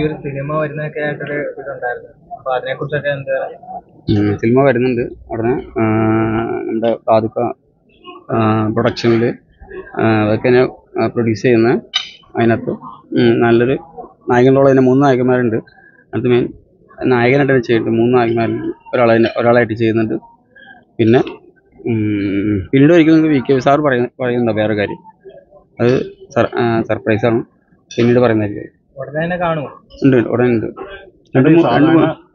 പുതിയൊരു സിനിമ വരുന്നൊക്കെ ആയിട്ടൊരു ഇതുണ്ടായിരുന്നു. അപ്പൊ അതിനെ കുറിച്ചൊക്കെ എന്താ? സിനിമ വരുന്നുണ്ട് ഉടനെ. നമ്മുടെ പാതുക്ക പ്രൊഡക്ഷനിൽ അതൊക്കെ ഞാൻ പ്രൊഡ്യൂസ് ചെയ്യുന്ന. അതിനകത്ത് നല്ലൊരു നായകനുള്ള അതിന് 3 നായകന്മാരുണ്ട്. അതിനകത്ത് മെയിൻ നായകനായിട്ട് ചെയ്യുന്നുണ്ട്. 3 നായകന്മാരിൽ ഒരാളായിട്ട് ചെയ്യുന്നുണ്ട്. പിന്നെ പിന്നീട് ഒരിക്കലും VK സാർ പറയുന്നുണ്ടോ വേറെ കാര്യം, അത് സർപ്രൈസാണ്, പിന്നീട് പറയുന്നതായിരിക്കും. ഉടനെ തന്നെ കാണുമോ? ഉണ്ട്, ഉടനെ ഉണ്ട്.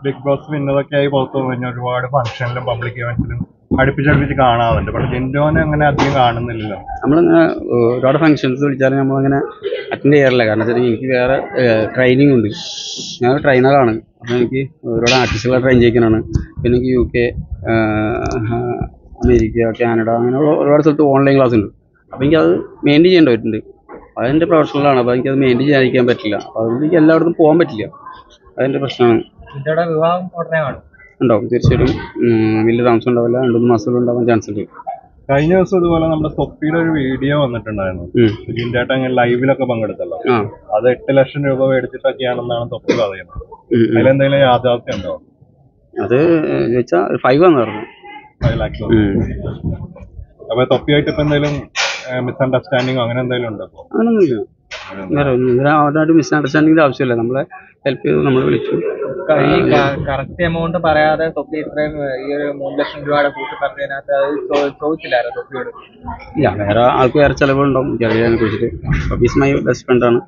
ബിഗ് ബോസ് വിന്നതൊക്കെ ആയി പുറത്തു കഴിഞ്ഞാൽ ഒരുപാട് ഫംഗ്ഷനിലും പബ്ലിക് ഇവന്റ്സിലും അടുപ്പിച്ചടുപ്പിച്ച് കാണാറുണ്ട്. പക്ഷെ ജിൻഡോനെ അങ്ങനെ അധികം കാണുന്നില്ലല്ലോ. നമ്മളിങ്ങനെ ഒരുപാട് ഫംഗ്ഷൻസ് വിളിച്ചാലും നമ്മളങ്ങനെ അറ്റൻഡ് ചെയ്യാറില്ല. കാരണം വെച്ചാൽ എനിക്ക് വേറെ ട്രെയിനിങ് ഉണ്ട്. ഞാൻ ട്രെയിനറാണ്. അപ്പോൾ എനിക്ക് ഒരുപാട് ആർട്ടിസ്റ്റുകളെ ട്രെയിൻ ചെയ്യിക്കാനാണ്. പിന്നെ എനിക്ക് UK, അമേരിക്ക, കാനഡ അങ്ങനെയുള്ള ഒരുപാട് സ്ഥലത്ത് ഓൺലൈൻ ക്ലാസ് ഉണ്ട്. അപ്പോൾ എനിക്കത് മെയിൻറ്റെയിൻ ചെയ്യേണ്ടി വരുന്നുണ്ട്. അതെൻ്റെ പ്രൊഫഷണലാണ്. അപ്പോൾ എനിക്കത് മെയിൻറ്റെയിൻ ചെയ്യാതിരിക്കാൻ പറ്റില്ല. അപ്പോൾ അതുകൊണ്ട് എനിക്ക് എല്ലായിടത്തും പോകാൻ പറ്റില്ല. അതിൻ്റെ പ്രശ്നമാണ്. വിവാഹം ഉടനെ കാണും? ഉണ്ടാവും, തീർച്ചയായിട്ടും. വലിയ താമസം ഉണ്ടാവില്ല, 2-3 മാസത്തിൽ ഉണ്ടാവാൻ ചാൻസ് ഉണ്ട്. കഴിഞ്ഞ ദിവസം ഇതുപോലെ നമ്മുടെ തൊപ്പിയുടെ ഒരു വീഡിയോ വന്നിട്ടുണ്ടായിരുന്നു. ജിൻഡേട്ട അങ്ങനെ ലൈവിലൊക്കെ പങ്കെടുത്തല്ലോ. അത് 8 ലക്ഷം രൂപ മേടിച്ചിട്ടൊക്കെയാണെന്നാണ് തൊപ്പി പറയുന്നത്. അതിലെന്തെങ്കിലും യാഥാർത്ഥ്യം ഉണ്ടോ? അത് ചോദിച്ചാൽ 5 ആണെന്ന് പറഞ്ഞു. 5 lakhs. അപ്പൊ തൊപ്പിയായിട്ട് ഇപ്പൊ എന്തെങ്കിലും മിസ്അണ്ടർസ്റ്റാൻഡിങ്ങോ അങ്ങനെ എന്തെങ്കിലും ഉണ്ടോ? അങ്ങനൊന്നുമില്ല. വേറെ അവരായിട്ട് മിസ്അണ്ടർസ്റ്റാൻഡിങ്ങിന്റെ ആവശ്യമില്ല. നമ്മളെ ഹെൽപ്പ് ചെയ്തു, നമ്മൾ വിളിച്ചു. ഈ കറക്റ്റ് എമൗണ്ട് പറയാതെ തൊപ്പി ഇത്രയും ഈ ഒരു 3 ലക്ഷം രൂപയുടെ കൂട്ടി പറഞ്ഞതിനകത്ത് അത് ചോദിച്ചില്ലായിരുന്നു തൊപ്പിയോട്? ഇല്ല, വേറെ ആൾക്ക് വേറെ ചിലവുണ്ടാവും എനിക്കറിയാം അതിനെ കുറിച്ചിട്ട്. തൊപ്പി ഈസ് മൈ ബെസ്റ്റ് ഫ്രണ്ടാണ്.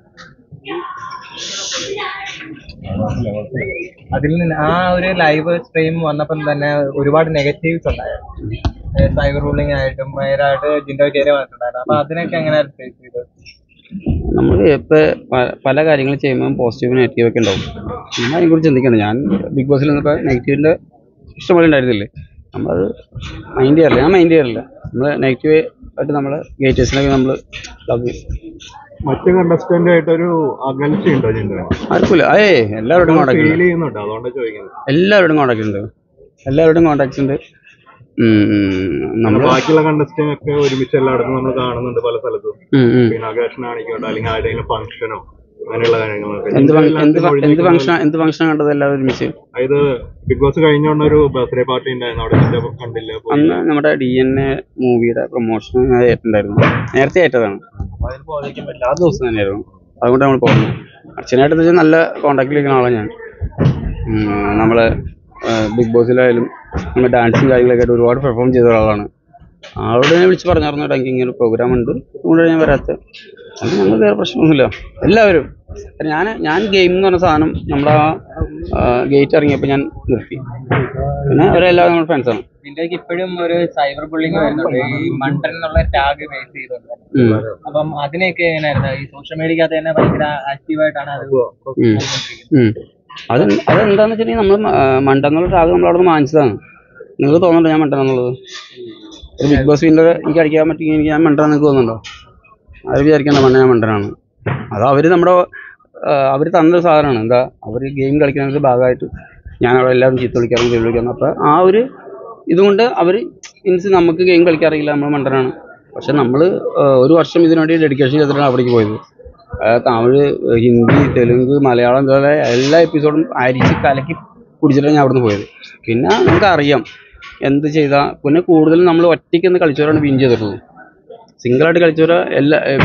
അതിൽ നിന്ന് ആ ഒരു ലൈവ് സ്ട്രീം വന്നപ്പം തന്നെ ഒരുപാട് നെഗറ്റീവ്സ് ഉണ്ടായിരുന്നു. സൈബർ ബുള്ളിങ് ആയിട്ടും ഭയങ്കരമായിട്ട് ജിൻഡോയ്ക്കെതിരെ വന്നിട്ടുണ്ടായിരുന്നു. അപ്പൊ അതിനൊക്കെ എങ്ങനെയാണ് ഫേസ് ചെയ്തത്? നമ്മൾ ഇപ്പോൾ പല കാര്യങ്ങൾ ചെയ്യുമ്പോൾ പോസിറ്റീവ് നെഗറ്റീവ് ഒക്കെ ഉണ്ടാവും. നമ്മൾ അതിനെക്കുറിച്ച് ചിന്തിക്കണം. ഞാൻ ബിഗ് ബോസിൽ നിന്നപ്പോൾ നെഗറ്റീവിൻ്റെ ഇഷ്ടംപോലെ ഉണ്ടായിരുന്നില്ലേ. നമ്മളത് മൈൻഡ് ചെയ്യാറില്ല. ഞാൻ മൈൻഡ് ചെയ്യാറില്ല. നമ്മൾ നെഗറ്റീവ് ആയിട്ട് നമ്മൾ ഗേറ്റേഴ്സിനൊക്കെ നമ്മൾ മറ്റു കണ്ടസ്റ്റന്റ് ആയിട്ട് ഒരു അകൽച്ചയുണ്ടോ ജിൻഡോ? ആർക്കില്ല. എല്ലാവരോടും കോൺടാക്ട് ഉണ്ട്. അതുകൊണ്ട് ചോദിക്കുന്നത്. എല്ലാവരോടും കോൺടാക്ട് ഉണ്ട്. എല്ലാവരോടും കോൺടാക്ട്സ് ഉണ്ട്. നമ്മൾ ബാക്കിയുള്ള കണ്ടസ്റ്റന്റ് ഒക്കെ ഒരുമിച്ച് എല്ലായിടത്തും നമ്മൾ കാണുന്നുണ്ട് പല സ്ഥലത്തും. പിന്നെ അകേഷൻ ആണിക്കോട്ടെ, അല്ലെങ്കിൽ ആരുടെയും ഫംഗ്ഷനോ അങ്ങനെയുള്ള കാര്യങ്ങളൊക്കെ. എന്ത് ഫംഗ്ഷൻ കണ്ടത് എല്ലാവരും ഒരുമിച്ച്? അതായത് ബിഗ് ബോസ് കഴിഞ്ഞോണ്ട് ഒരു ബർത്ത്ഡേ പാർട്ടി ഉണ്ടായിരുന്നു, അവിടെ കണ്ടില്ല. അന്ന് നമ്മുടെ DNA മൂവിയുടെ പ്രൊമോഷൻ ആയിട്ടുണ്ടായിരുന്നു. നേരത്തെ ആയിട്ടതാണ്. അപ്പോൾ അതിൽ പോകാതിരിക്കാൻ പറ്റില്ല. ആ ദിവസം തന്നെയായിരുന്നു. അതുകൊണ്ട് നമ്മൾ പോകുന്നു. അച്ഛനായിട്ട് വെച്ചാൽ നല്ല കോൺടാക്റ്റിലിരിക്കുന്ന ആളാണ് ഞാൻ. നമ്മൾ ബിഗ് ബോസിലായാലും നമ്മൾ ഡാൻസും കാര്യങ്ങളൊക്കെ ആയിട്ട് ഒരുപാട് പെർഫോം ചെയ്ത ഒരാളാണ്. ആളോട് ഞാൻ വിളിച്ച് പറഞ്ഞായിരുന്നു, എനിക്ക് ഇങ്ങനെ പ്രോഗ്രാം ഉണ്ട്, അതുകൊണ്ട് ഞാൻ വരാത്തത്. അത് ഞങ്ങൾ വേറെ പ്രശ്നമൊന്നുമില്ല. എല്ലാവരും ഞാൻ ഗെയിം എന്ന് പറഞ്ഞ സാധനം നമ്മുടെ ഗേറ്റ് ഇറങ്ങിയപ്പോൾ ഞാൻ നിർത്തി. പിന്നെ അവരെല്ലാവരും നമ്മുടെ ഫ്രണ്ട്സാണ്. ജിൻഡോയ്ക്ക് ഇപ്പോഴും ഒരു സൈബർ ബുള്ളിങ് വരുന്നുണ്ട്, ഈ മണ്ടൻ എന്നുള്ള ടാഗ് ബേസ് ചെയ്തുകൊണ്ട്. അപ്പം അതിനെയൊക്കെ എങ്ങനെയായിരുന്നു? ഈ സോഷ്യൽ മീഡിയക്കകത്ത് തന്നെ ഭയങ്കര ആക്റ്റീവായിട്ടാണ് അത്. അതെന്താന്ന് വെച്ചിട്ടുണ്ടെങ്കിൽ നമ്മൾ മണ്ടെന്നുള്ള ടാഗ് നമ്മൾ അവിടെ നിന്ന് വാങ്ങിച്ചതാണ്. നിങ്ങൾക്ക് തോന്നുന്നുണ്ടോ ഞാൻ മണ്ടനെന്നുള്ളത്? ഒരു ബിഗ് ബോസ് വിന്നർ എനിക്ക് അടിക്കാൻ പറ്റുമെങ്കിൽ എനിക്ക് ഞാൻ മണ്ടനാന്ന് നിങ്ങൾക്ക് തോന്നുന്നുണ്ടോ? അവർ വിചാരിക്കേണ്ട ഞാൻ മണ്ടനാണ്. അത് അവർ തന്നൊരു സാധനമാണ്. എന്താ, അവർ ഗെയിം കളിക്കുന്നതിൻ്റെ ഭാഗമായിട്ട് ഞാൻ അവിടെ എല്ലാവരും ചീത്ത വിളിക്കാറുണ്ട്. അപ്പോൾ ആ ഒരു ഇതുകൊണ്ട് അവർ മീൻസ് നമുക്ക് ഗെയിം കളിക്കാറില്ല, നമ്മൾ മണ്ടനാണ്. പക്ഷെ നമ്മൾ 1 വർഷം ഇതിനുവേണ്ടി ഡെഡിക്കേഷൻ ചെയ്തിട്ടാണ് അവിടേക്ക് പോയത്. തമിഴ്, ഹിന്ദി, തെലുങ്ക്, മലയാളം ഇതുപോലെ എല്ലാ എപ്പിസോഡും അരിച്ച് കലക്കി കുടിച്ചിട്ടാണ് ഞാൻ അവിടുന്ന് പോയത്. പിന്നെ നമുക്കറിയാം എന്ത് ചെയ്താൽ. പിന്നെ കൂടുതലും നമ്മൾ ഒറ്റയ്ക്ക് ഒന്ന് കളിച്ചവരാണ് വിൻ ചെയ്തിട്ടുള്ളൂ. സിംഗിളായിട്ട് കളിച്ചവരെ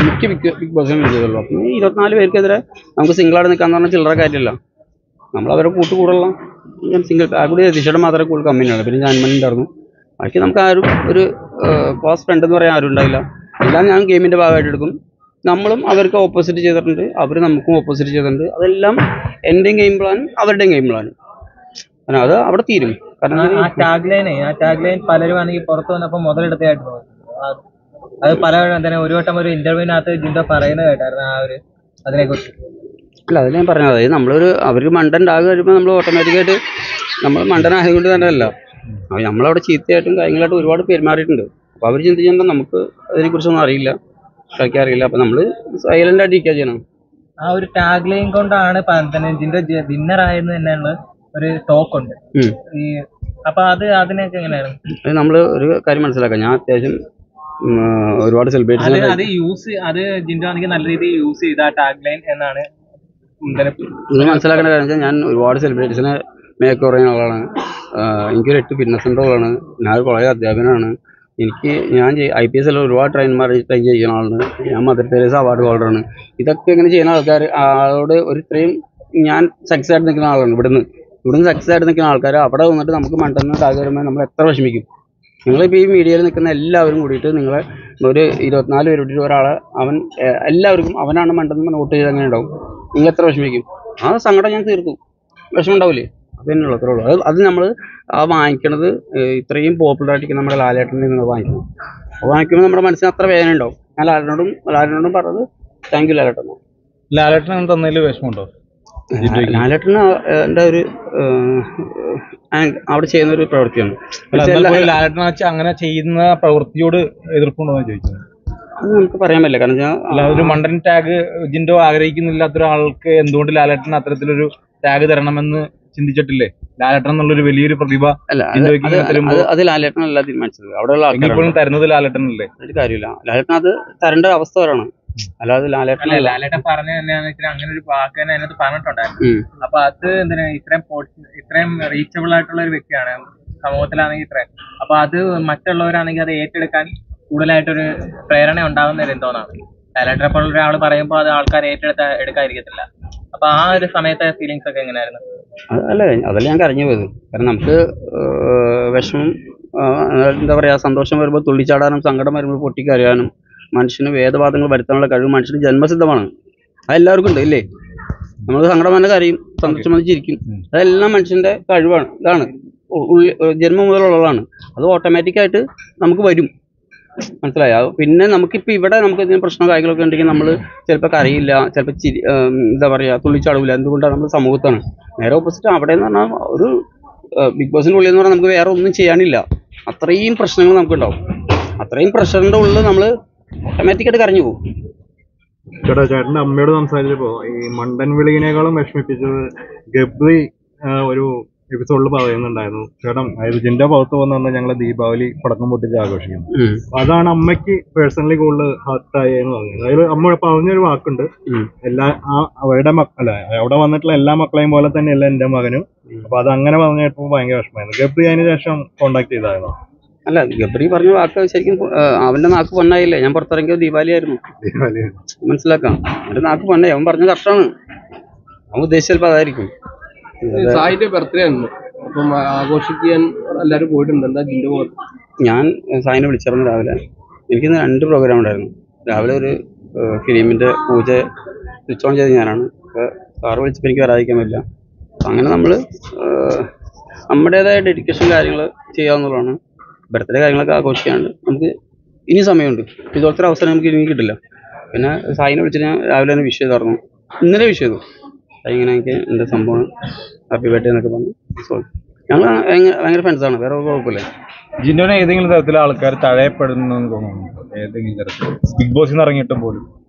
മിക്ക ബിഗ് ബോസിനും വിൻ ചെയ്തിട്ടുള്ളൂ. അപ്പം 24 പേർക്കെതിരെ നമുക്ക് സിംഗിളായിട്ട് നിൽക്കാന്ന് പറഞ്ഞാൽ ചില്ലറ കാര്യമില്ല. നമ്മളവരെ കൂട്ടുകൂടുള്ള സിംഗിൾ കൂടി ദിശയുടെ മാത്രമേ കൂടുതൽ കമ്പനിയാണ്. പിന്നെ ജാൻമണി ഉണ്ടായിരുന്നു. ബാക്കി നമുക്ക് ആരും ഒരു ക്ലോസ് ഫ്രണ്ട് എന്ന് പറയാൻ ആരും ഉണ്ടായില്ല. എല്ലാം ഞാൻ ഗെയിമിൻ്റെ ഭാഗമായിട്ട് എടുക്കും. നമ്മളും അവർക്ക് ഓപ്പോസിറ്റ് ചെയ്തിട്ടുണ്ട്, അവർ നമുക്കും ഓപ്പോസിറ്റ് ചെയ്തിട്ടുണ്ട്. അതെല്ലാം എൻ്റെയും ഗെയിം പ്ലാനും അവരുടെയും ഗെയിം പ്ലാനും. അത് അവിടെ തീരും. കാരണം ആ ടാഗ് ലൈൻ പലരും ആണെങ്കിൽ പുറത്ത് വന്നപ്പോൾ മുതലെടുത്തായിട്ട് തോന്നുന്നു. അത് പല ഒരു വട്ടം ഒരു ഇന്റർവ്യൂവിനകത്ത് ജിൻഡോ പറയുന്നത് കേട്ടായിരുന്നു ആ ഒരു അതിനെക്കുറിച്ച്. അല്ല, അതിൽ ഞാൻ പറഞ്ഞത്, അതായത് അവർക്ക് മണ്ടൻ ടാഗ് കഴിയുമ്പോൾ നമ്മൾ ഓട്ടോമാറ്റിക്കായിട്ട് നമ്മൾ മണ്ടനായതുകൊണ്ട് തന്നെ അല്ല, നമ്മളവിടെ ചീത്തയായിട്ടും കാര്യങ്ങളായിട്ടും ഒരുപാട് പെരുമാറിയിട്ടുണ്ട്. അപ്പോൾ അവർ ചിന്തിച്ചാൽ നമുക്ക് അതിനെക്കുറിച്ചൊന്നും അറിയില്ല, കളിക്കാറില്ല. അപ്പോൾ നമ്മൾ സൈലന്റ് ആയിട്ട് ഇരിക്കുക ചെയ്യണം. ആ ഒരു ടാഗ് ലൈൻ കൊണ്ടാണ് ജിൻഡോ വിന്നർ ആയെന്ന് തന്നെയുള്ള ഒരു ടോക്ക് ഉണ്ട്. അപ്പൊ അതിനൊക്കെ എങ്ങനെയായിരുന്നു? നമ്മൾ ഒരു കാര്യം മനസ്സിലാക്കാം, ഞാൻ അത്യാവശ്യം ഒരുപാട് സെലിബ്രേറ്റ് അത് ജിൻഡോ ആണെങ്കിൽ നല്ല രീതിയിൽ യൂസ് ചെയ്ത ടാഗ് ലൈൻ എന്നാണ് നിങ്ങൾ മനസ്സിലാക്കേണ്ട കാര്യം വെച്ചാൽ ഞാൻ ഒരുപാട് സെലിബ്രിറ്റീസിനെ മേക്ക് പറയുന്ന ആളാണ്. എനിക്കൊരു 8 ഫിറ്റ്നസ് സെൻ്ററുകളാണ്. ഞാൻ കോളേജ് അധ്യാപകനാണ്. ഞാൻ IPS ഒരുപാട് ട്രെയിൻ ചെയ്യുന്ന ആളാണ്. ഞാൻ മദർ തെരേസ അവാർഡ് ഹോൾഡറാണ്. ഇതൊക്കെ ഇങ്ങനെ ചെയ്യുന്ന ആളോട് ഇത്രയും ഞാൻ സക്സസ് ആയിട്ട് നിൽക്കുന്ന ആളാണ്. ഇവിടുന്ന് സക്സസ് ആയിട്ട് നിൽക്കുന്ന ആൾക്കാർ അവിടെ വന്നിട്ട് നമുക്ക് മണ്ടന്ന് ടാഗ് വരുമ്പോൾ നമ്മൾ എത്ര വിഷമിക്കും. നിങ്ങളിപ്പോൾ ഈ മീഡിയയിൽ നിൽക്കുന്ന എല്ലാവരും കൂടിയിട്ട് നിങ്ങളെ ഒരു 24 പേര് വിട്ടിട്ട് ഒരാളെ എല്ലാവർക്കും അവനാണ് മണ്ടെന്ന് നോട്ട് ചെയ്ത് അങ്ങനെ ഉണ്ടാവും. നിങ്ങൾ എത്ര വിഷമിക്കും. ആ സങ്കടം ഞാൻ തീർക്കും. വിഷമം ഉണ്ടാവില്ലേ? അത് തന്നെയുള്ളൂ, അത്രേ ഉള്ളൂ. അത് നമ്മൾ വാങ്ങിക്കണത് ഇത്രയും പോപ്പുലറായിട്ട് നമ്മുടെ ലാലേട്ടനിൽ നിന്ന് വാങ്ങിക്കണം. അപ്പോൾ വാങ്ങിക്കുമ്പോൾ നമ്മുടെ മനസ്സിന് അത്ര വേദന ഉണ്ടാവും. ഞാൻ ലാലേട്ടനോടും പറഞ്ഞത് താങ്ക് യു ലാലേട്ടൻ. ലാലേട്ടൻ തന്നതിൽ വിഷമമുണ്ടോ? ലാലേട്ടന് എൻ്റെ ഒരു അവിടെ ചെയ്യുന്ന ഒരു പ്രവൃത്തിയാണ്. ലാലേട്ടൻ അങ്ങനെ ചെയ്യുന്ന പ്രവൃത്തിയോട് എതിർപ്പുണ്ടോ എന്ന് ചോദിച്ചത് അത് നമുക്ക് പറയാൻ പറ്റില്ല. കാരണം ഒരു മണ്ടൻ ടാഗ് ജിൻഡോ ആഗ്രഹിക്കുന്നില്ലാത്ത ഒരാൾക്ക് എന്തുകൊണ്ട് ലാലേട്ടൻ അത്തരത്തിലൊരു ടാഗ് തരണമെന്ന് ചിന്തിച്ചിട്ടില്ലേ? ലാലേട്ടൻ എന്നുള്ളൊരു വലിയൊരു പ്രതിഭ അത് ലാലേട്ടനല്ല തീരുമാനിച്ചത്. അവിടെയുള്ള ആൾക്കാർ തരുന്നത് ലാലേട്ടനല്ലേ? ഒരു കാര്യമില്ല. ലാലേട്ടൻ അത് തരേണ്ട അവസ്ഥ വരാണ്. അല്ലാതെ ലാലേട്ടൻ പറഞ്ഞ തന്നെയാന്ന് വെച്ചാൽ അങ്ങനെ ഒരു വാക്ക് തന്നെ അതിനകത്ത് പറഞ്ഞിട്ടുണ്ടായിരുന്നു. അപ്പൊ അത് എന്തിനാ ഇത്രയും റീച്ചബിൾ ആയിട്ടുള്ള ഒരു വ്യക്തിയാണ് സമൂഹത്തിലാണെങ്കിൽ ഇത്രയും. അപ്പൊ അത് മറ്റുള്ളവരാണെങ്കിൽ അത് ഏറ്റെടുക്കാൻ കൂടുതലായിട്ടൊരു പ്രേരണ ഉണ്ടാകുന്ന എന്തോന്നാണ്. ലാലേട്ടനെ പോലുള്ള ഒരാൾ പറയുമ്പോൾ അത് ആൾക്കാർ എടുക്കാതിരിക്കത്തില്ല. അപ്പൊ ആ ഒരു സമയത്തെ ഫീലിങ്സ് ഒക്കെ എങ്ങനെയായിരുന്നു? അതല്ല ഞാൻ കരഞ്ഞു പോയത്. കാരണം നമുക്ക് വിഷമം എന്താ പറയാ, സന്തോഷം വരുമ്പോൾ തുള്ളിച്ചാടാനും സങ്കടം വരുമ്പോൾ പൊട്ടിക്കരയാനും മനുഷ്യന് വേദവാദങ്ങൾ വരുത്താനുള്ള കഴിവ് മനുഷ്യന് ജന്മസിദ്ധമാണ്. അതെല്ലാവർക്കും ഉണ്ട് ഇല്ലേ? നമ്മൾ സങ്കടം വന്ന കരയും, സന്തോഷം വന്ന് ചിരിക്കും. അതെല്ലാം മനുഷ്യന്റെ കഴിവാണ്. ഇതാണ് ജന്മം മുതലുള്ളതാണ്. അത് ഓട്ടോമാറ്റിക്കായിട്ട് നമുക്ക് വരും. മനസ്സിലായോ? പിന്നെ നമുക്കിപ്പോൾ ഇവിടെ നമുക്ക് ഇതിന് പ്രശ്നം കാര്യങ്ങളൊക്കെ ഉണ്ടെങ്കിൽ നമ്മൾ ചിലപ്പോൾ കരയില്ല, ചിലപ്പോൾ എന്താ പറയുക തുള്ളിച്ചാടില്ല. എന്തുകൊണ്ടാണ്? നമ്മൾ സമൂഹത്താണ്. നേരെ ഓപ്പോസിറ്റ് അവിടെ എന്ന് പറഞ്ഞാൽ ഒരു ബിഗ് ബോസിൻ്റെ ഉള്ളിൽ എന്ന് പറഞ്ഞാൽ നമുക്ക് വേറെ ഒന്നും ചെയ്യാനില്ല. അത്രയും പ്രശ്നങ്ങൾ നമുക്കുണ്ടാവും. അത്രയും പ്രഷറിൻ്റെ ഉള്ളിൽ നമ്മൾ ഓട്ടോമാറ്റിക്കായിട്ട് കരഞ്ഞു പോകും. ചേട്ടൻ്റെ അമ്മയോട് സംസാരിച്ചപ്പോ ഈ മണ്ടൻ വിളിയിനേക്കാളും വിഷമിപ്പിച്ചത് ഗബ്രി ഒരു എപ്പിസോഡിൽ പറയുന്നുണ്ടായിരുന്നു. ചേട്ടൻ അതായത് ജിൻഡോ പുറത്ത് പോകുന്ന ഞങ്ങള് ദീപാവലി പടക്കം പൊട്ടിച്ച് ആഘോഷിക്കുന്നു. അതാണ് അമ്മയ്ക്ക് പേഴ്സണലി കൂടുതൽ ഹർട്ടായെന്ന് പറഞ്ഞത്. അതായത് അമ്മ പറഞ്ഞൊരു വാക്കുണ്ട്, അവിടെ വന്നിട്ടുള്ള എല്ലാ മക്കളെയും പോലെ തന്നെയല്ല എന്റെ മകനും. അപ്പൊ അത് അങ്ങനെ പറഞ്ഞപ്പോ ഭയങ്കര വിഷമമായിരുന്നു. ഗബ്രി അതിന് ശേഷം കോണ്ടാക്ട് ചെയ്തായിരുന്നു? അല്ല, ഗബ്രി പറഞ്ഞ വാക്ക് ശരിക്കും അവന്റെ നാക്ക് പൊന്നായില്ലേ. ഞാൻ പുറത്തിറങ്ങിയത് ദീപാവലി ആയിരുന്നു. മനസ്സിലാക്കാം. അവന്റെ നാക്ക് പൊന്നായി. അവൻ പറഞ്ഞ കറക്റ്റാണ്. അവൻ ഉദ്ദേശിച്ച ചിലപ്പോൾ അതായിരിക്കും. സായിന്റെ ബർത്ത്ഡേ ആയിരുന്നു. അപ്പം ആഘോഷിക്കാൻ എല്ലാവരും പോയിട്ടുണ്ട്. എന്താ ജിൻഡോ പോകുന്നത്? ഞാൻ സായിനെ വിളിച്ചിരുന്നു രാവിലെ. എനിക്കിന്ന് 2 പ്രോഗ്രാം ഉണ്ടായിരുന്നു. രാവിലെ ഒരു ഫിലിമിന്റെ പൂജ സ്വിച്ച് ഓൺ ചെയ്ത് ഞാനാണ്. അപ്പോൾ സാറ് വിളിച്ചപ്പോൾ എനിക്ക് വരാതിരിക്കാൻ പറ്റില്ല. അപ്പം അങ്ങനെ നമ്മൾ നമ്മുടേതായ ഡെഡിക്കേഷൻ കാര്യങ്ങൾ ചെയ്യാവുന്നതാണ്. ബർത്ത്ഡേ കാര്യങ്ങളൊക്കെ ആഘോഷിക്കാണ്ട് നമുക്ക് ഇനി സമയമുണ്ട്. ഇതുപോലത്തെ ഒരു അവസരം നമുക്ക് ഇനി കിട്ടില്ല. പിന്നെ സായിനെ വിളിച്ചിട്ട് ഞാൻ രാവിലെ തന്നെ വിഷ് ചെയ്തായിരുന്നു. ഇന്നലെ വിഷ് ചെയ്തു. ഇങ്ങനെ എനിക്ക് എൻ്റെ സംഭവം ഹാപ്പി ബർത്ത്ഡേ എന്നൊക്കെ പറഞ്ഞു. സോ ഞങ്ങൾ ഭയങ്കര ഫ്രണ്ട്സാണ്. വേറെ കുഴപ്പമില്ല. ജിൻഡോനെ ഏതെങ്കിലും തരത്തിൽ ആൾക്കാർ തഴയപ്പെടുന്നു തോന്നുന്നു? ഏതെങ്കിലും തരത്തിൽ ബിഗ് ബോസിൽ നിന്ന് ഇറങ്ങിയിട്ടും പോലും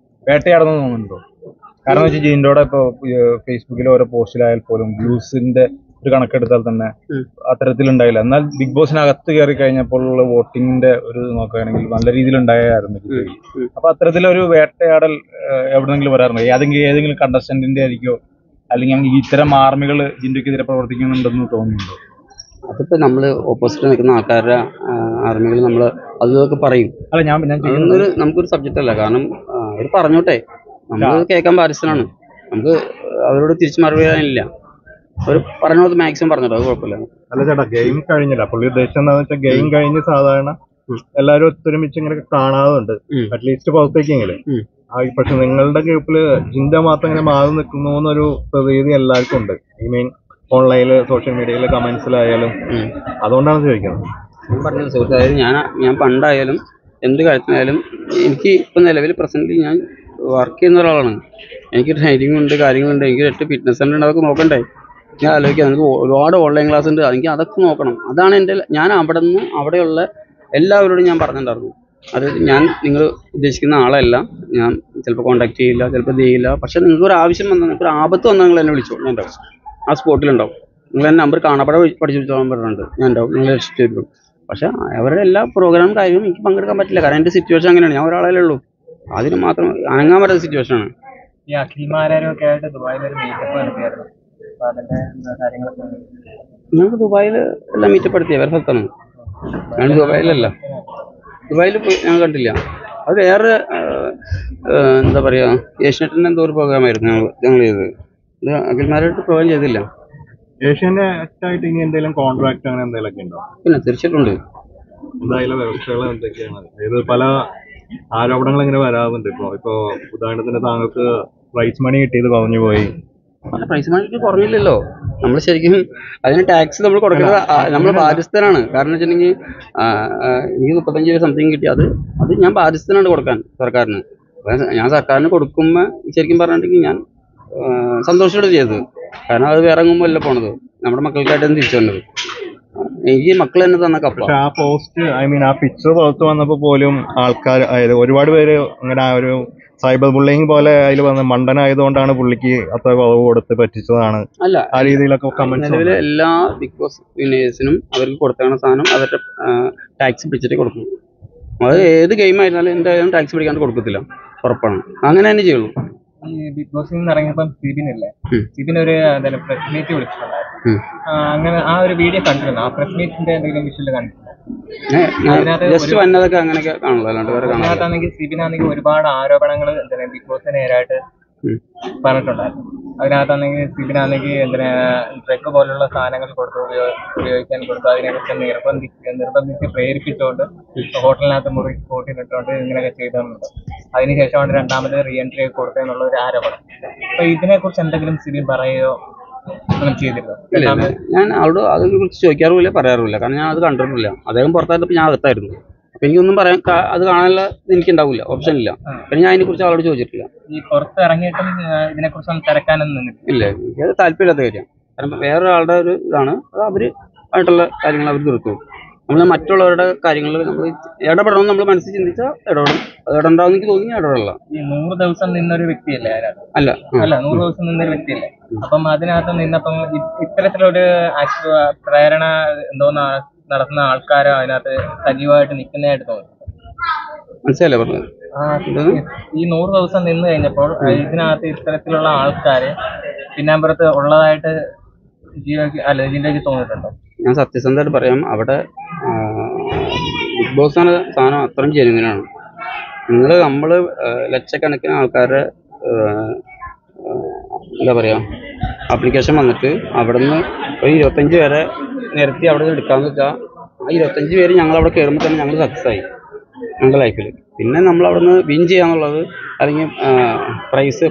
വേട്ടയാടുന്നു തോന്നുന്നുണ്ടോ? കാരണം വെച്ചാൽ ജിൻഡോടെ ഇപ്പോൾ ഫേസ്ബുക്കിൽ ഓരോ പോസ്റ്റിലായാൽ പോലും വ്യൂസിന്റെ ഒരു കണക്കെടുത്താൽ തന്നെ അത്തരത്തിലുണ്ടായില്ല. എന്നാൽ ബിഗ് ബോസിനകത്ത് കയറി കഴിഞ്ഞപ്പോൾ ഉള്ള വോട്ടിങ്ങിന്റെ ഒരു നോക്കുകയാണെങ്കിൽ നല്ല രീതിയിൽ ഉണ്ടായിരുന്നു. അപ്പൊ അത്തരത്തിലൊരു വേട്ടയാടൽ എവിടെന്നെങ്കിലും വരാറുണ്ടോ? ഏതെങ്കിലും കണ്ടസ്റ്റന്റിന്റെ ആയിരിക്കോ, അല്ലെങ്കിൽ ഇത്തരം ആർമികൾ ജിൻഡോക്കെതിരെ പ്രവർത്തിക്കുന്നുണ്ടെന്ന് തോന്നുന്നുണ്ടോ? അതിപ്പോൾ നമ്മൾ ഓപ്പോസിറ്റ് നിൽക്കുന്ന ആൾക്കാരുടെ ആർമികൾ നമ്മൾ അതൊക്കെ പറയും. അല്ല, ഞാൻ നമുക്കൊരു സബ്ജക്റ്റ് അല്ല. കാരണം അവർ പറഞ്ഞോട്ടെ, നമ്മൾ കേൾക്കാൻ ബാധ്യസ്ഥനാണ്. നമുക്ക് അവരോട് തിരിച്ചു മറുപടി പറയാനില്ല. അവർ പറഞ്ഞത് മാക്സിമം പറഞ്ഞോട്ടെ, അത് കുഴപ്പമില്ല. അല്ല ചേട്ടാ, ഗെയിം കഴിഞ്ഞില്ല. പുള്ളി ഉദ്ദേശിച്ചത് എന്താണെന്ന് വെച്ചാൽ ഗെയിം കഴിഞ്ഞ് സാധാരണ എല്ലാവരും ഒത്തൊരുമിച്ച് ഇങ്ങനെ കാണാറുണ്ട്, അറ്റ്ലീസ്റ്റ് പുറത്തേക്കെങ്കിലും. പക്ഷെ നിങ്ങളുടെ ഗ്രൂപ്പില് ജിൻഡോ മാത്രം ഇങ്ങനെ മാറി നിൽക്കുന്നു എന്നൊരു പ്രതീതി എല്ലാവർക്കും ഉണ്ട്. ഐ മീൻ ഓൺലൈനില് സോഷ്യൽ മീഡിയയിലെ കമന്റ്സിലായാലും. അതുകൊണ്ടാണ് ചോദിക്കുന്നത്. ഞാൻ പറഞ്ഞത് സുഹൃത്ത്, അതായത് ഞാൻ പണ്ടായാലും എന്ത് കാര്യത്തിനായാലും എനിക്ക് ഇപ്പം നിലവിൽ പ്രസന്റ്ലി ഞാൻ വർക്ക് ചെയ്യുന്ന ഒരാളാണ്. എനിക്ക് ട്രെയിനിങ് ഉണ്ട്, കാര്യങ്ങളുണ്ട്, എനിക്ക് 8 ഫിറ്റ്നസ് സെൻ്റർ ഉണ്ട്. അതൊക്കെ നോക്കണ്ടേ? ഞാൻ ആലോചിക്കാം. എനിക്ക് ഒരുപാട് ഓൺലൈൻ ക്ലാസ് ഉണ്ട്, എനിക്ക് അതൊക്കെ നോക്കണം. അതാണ് ഞാൻ അവിടെയുള്ള എല്ലാവരോടും ഞാൻ പറഞ്ഞിട്ടുണ്ടായിരുന്നു. അത് നിങ്ങൾ ഉദ്ദേശിക്കുന്ന ആളല്ല. ഞാൻ ചിലപ്പോൾ കോൺടാക്ട് ചെയ്യില്ല, ചിലപ്പോൾ ഇത് ചെയ്യില്ല. പക്ഷേ നിങ്ങൾക്ക് ഒരു ആവശ്യം വന്നാൽ, നിങ്ങൾക്ക് ഒരു ആപത്ത് വന്നാൽ നിങ്ങൾ എന്നെ വിളിച്ചോ, ഞാൻ ഉണ്ടാവും. ആ സ്പോട്ടിലുണ്ടാവും. നിങ്ങൾ എൻ്റെ നമ്പർ കാണാപ്പാടെ പഠിച്ചു വെച്ചോളാൻ പറഞ്ഞിട്ടുണ്ട്. ഞാൻ ഉണ്ടാവും, നിങ്ങൾ രക്ഷിച്ചു തരും. പക്ഷേ അവരുടെ എല്ലാ പ്രോഗ്രാം കാര്യവും എനിക്ക് പങ്കെടുക്കാൻ പറ്റില്ല. കാരണം എൻ്റെ സിറ്റുവേഷൻ അങ്ങനെയാണ്. ഞാൻ ഒരാളേ ഉള്ളൂ. അതിന് മാത്രം അനങ്ങാൻ പറ്റാത്ത സിറ്റുവേഷനാണ്. ഈ അഖിൽമാരും ഒക്കെ ആയിട്ട് ദുബായിലൊരു മീറ്റപ്പ് നടത്തിയായിരുന്നു. അപ്പൊ അതിന്റെ കാര്യങ്ങളൊക്കെ ഞങ്ങൾക്ക് ദുബായിൽ എല്ലാം മീറ്റപ്പ് നടത്തിയ വേറെ സ്ഥലത്താണ്. ഞങ്ങൾ ദുബായിലല്ല, ദുബായിൽ പോയി ഞങ്ങൾ കണ്ടില്ല. അത് വേറെ എന്താ പറയുക, ഏഷ്യാനെറ്റിൻ്റെ എന്തോ ഒരു പ്രോഗ്രാമായിരുന്നു ഞങ്ങൾ ചെയ്തത്. ഇത് അഖിൽമാരായിട്ട് പ്രോഗ്രാം ചെയ്തില്ല. ഏഷ്യാനെറ്റായിട്ട് ഇനി എന്തെങ്കിലും കോൺട്രാക്ട് അങ്ങനെ എന്തെങ്കിലുമൊക്കെ ഉണ്ടോ? പിന്നെ തീർച്ചയായിട്ടും എന്തായാലും വ്യവസ്ഥകൾ എന്തൊക്കെയാണ്? ഇത് പല ആരോപണങ്ങൾ ഇങ്ങനെ വരാറുണ്ട്. ഇപ്പോ ഉദാഹരണത്തിന് താങ്കൾക്ക് പ്രൈസ് മണി കിട്ടിയത് പറഞ്ഞു പോയി. പ്രൈസ് മണിക്ക് കുറഞ്ഞില്ലല്ലോ. നമ്മൾ ശരിക്കും അതിന് ടാക്സ് നമ്മൾ കൊടുക്കുന്നത് നമ്മൾ ബാധ്യസ്ഥനാണ്. കാരണം വെച്ചിട്ടുണ്ടെങ്കിൽ എനിക്ക് 35 രൂപ സംതിങ് കിട്ടി. അത് ഞാൻ ബാധ്യസ്ഥനാണ് കൊടുക്കാൻ സർക്കാരിന്. ഞാൻ സർക്കാരിന് കൊടുക്കുമ്പോൾ ശരിക്കും പറഞ്ഞിട്ടുണ്ടെങ്കിൽ ഞാൻ സന്തോഷത്തോടെ ചെയ്തത്. കാരണം അത് വേറെ എങ്ങുമ്പോൾ അല്ല പോണത്, നമ്മുടെ മക്കൾക്കായിട്ടാണ് തിരിച്ചു വന്നത്. എനിക്ക് മക്കൾ തന്നെ തന്ന കപ്പ. പക്ഷെ ആ പോസ്റ്റ് ആ പിക്ചർ പുറത്ത് വന്നപ്പോൾ പോലും ആൾക്കാർ, അതായത് ഒരുപാട് പേര് അങ്ങനെ ആ ഒരു സൈബർ ബുള്ളിങ് പോലെ അതിൽ വന്ന് മണ്ടനായതുകൊണ്ടാണ് പുള്ളിക്ക് അത്ര കുറവ് കൊടുത്ത് പറ്റിച്ചതാണ് അല്ല ആ രീതിയിലൊക്കെ കമന്റ്സ്. നിലവിലെ എല്ലാ ബിഗ് ബോസ് വിന്നേഴ്സിനും അവർക്ക് കൊടുത്തേക്കുന്ന സാധനം അവരുടെ ടാക്സ് പിടിച്ചിട്ട് കൊടുക്കും. അത് ഏത് ഗെയിം ആയിരുന്നാലും എന്തായാലും ടാക്സ് പിടിക്കാണ്ട് കൊടുക്കത്തില്ല, ഉറപ്പാണ്. അങ്ങനെ തന്നെ ചെയ്യുള്ളൂ. ഈ ബിഗ് ബോസിൽ നിന്ന് ഇറങ്ങിയപ്പം സിബിനില്ലേ, സിബിൻ ഒരു പ്രസ് മീറ്റ് വിളിച്ചിട്ടുണ്ടായിരുന്നു. അങ്ങനെ ആ ഒരു വീഡിയോ കണ്ടിരുന്നു. ആ പ്രസ് മീറ്റിന്റെ എന്തെങ്കിലും വിഷയം കണ്ടിരുന്നു? ജസ്റ്റ് വന്നതൊക്കെ അങ്ങനെയൊക്കെ കാണുള്ളൂ, അല്ലാണ്ട് വേറെ കാണാം. അതിനകത്താണെങ്കിൽ സിബിനാണെങ്കിൽ ഒരുപാട് ആരോപണങ്ങൾ ബിഗ് ബോസിന് നേരായിട്ട് പറഞ്ഞിട്ടുണ്ടായിരുന്നു. അതിനകത്താണെങ്കിൽ സിബിനാണെങ്കിൽ ഡ്രഗ് പോലുള്ള സാധനങ്ങൾ കൊടുത്തു ഉപയോഗിക്കാൻ കൊടുത്തു. അതിനെക്കുറിച്ച് നിർബന്ധിച്ച് പ്രേരിപ്പിച്ചുകൊണ്ട് ഹോട്ടലിനകത്ത് മുറി കൂട്ടിനിട്ടുകൊണ്ട് ഇങ്ങനെയൊക്കെ ചെയ്തിട്ടുണ്ട്. അതിനുശേഷമാണ് രണ്ടാമത് റീ എൻട്രി കൊടുത്തതെന്നുള്ള ഒരു ആരോപണം. അപ്പൊ ഇതിനെക്കുറിച്ച് എന്തെങ്കിലും സിബിൻ പറയുകയോ അങ്ങനെ ചെയ്തിരുന്നു? ഞാൻ അവിടെ അതിനെ കുറിച്ച് ചോദിക്കാറുമില്ല, പറയാറുമില്ല. കാരണം ഞാൻ അത് കണ്ടിട്ടില്ല. അദ്ദേഹം പുറത്തായിരുന്നപ്പോൾ ഞാൻ അകത്തായിരുന്നു. അപ്പൊ എനിക്കൊന്നും പറയാൻ, അത് കാണാനുള്ള എനിക്കുണ്ടാവില്ല, ഓപ്ഷൻ ഇല്ല. പിന്നെ ഞാൻ അതിനെ കുറിച്ച് അവളോട് ചോദിച്ചിട്ടില്ല. ഈ പുറത്ത് ഇറങ്ങിയിട്ടും ഇതിനെ കുറിച്ചൊന്നും തിരക്കാനൊന്നും ഇല്ല, എനിക്കത് താല്പര്യമില്ലാത്ത കാര്യം. കാരണം വേറൊരാളുടെ ഒരു ഇതാണ്, അത് അവര് ആയിട്ടുള്ള കാര്യങ്ങൾ അവർ തീർക്കും. നമ്മൾ മറ്റുള്ളവരുടെ കാര്യങ്ങളിൽ നമ്മൾ ഇടപെടണം. നമ്മൾ മനസ്സിൽ ചിന്തിച്ചാൽ ഇടപെടും. അത് ഇടണ്ടാവും എനിക്ക് തോന്നി ഇടപെടില്ല. ഈ 100 ദിവസം നിന്നൊരു വ്യക്തിയല്ലേ അല്ല 100 ദിവസം നിന്നൊരു വ്യക്തിയല്ലേ? അപ്പം അതിനകത്ത് നിന്നപ്പം ഇത്തരത്തിലൊരു പ്രേരണ എന്തോന്ന് നടത്തുന്ന ആൾക്കാരോ അതിനകത്ത് സജീവമായിട്ട് നിൽക്കുന്നതായിട്ട് തോന്നുന്നു. മനസ്സിലല്ലേ പറഞ്ഞത്? ഈ 100 ദിവസം നിന്ന് കഴിഞ്ഞപ്പോൾ ഇതിനകത്ത് ഇത്തരത്തിലുള്ള ആൾക്കാര് പിന്നാമ്പുറത്ത് ഉള്ളതായിട്ട് ജിൻഡോയ്ക്ക് തോന്നിയിട്ടുണ്ടോ? ഞാൻ സത്യസന്ധമായിട്ട് പറയാം, അവിടെ ബിഗ് ബോസ് എന്ന സാധനം അത്രയും ജെനുവിനാണ്. നമ്മൾ ലക്ഷക്കണക്കിന് ആൾക്കാരുടെ എന്താ പറയുക ആപ്ലിക്കേഷൻ വന്നിട്ട് അവിടെ നിന്ന് ഒരു 25 പേരെ നിരത്തി അവിടെ നിന്ന് എടുക്കാമെന്ന് വെച്ചാൽ ആ 25 പേര് ഞങ്ങളവിടെ കയറുമ്പോൾ തന്നെ ഞങ്ങൾ സക്സസ് ആയി ഞങ്ങളുടെ ലൈഫിൽ. പിന്നെ നമ്മളവിടെ നിന്ന് വിൻ ചെയ്യാന്നുള്ളത് അല്ലെങ്കിൽ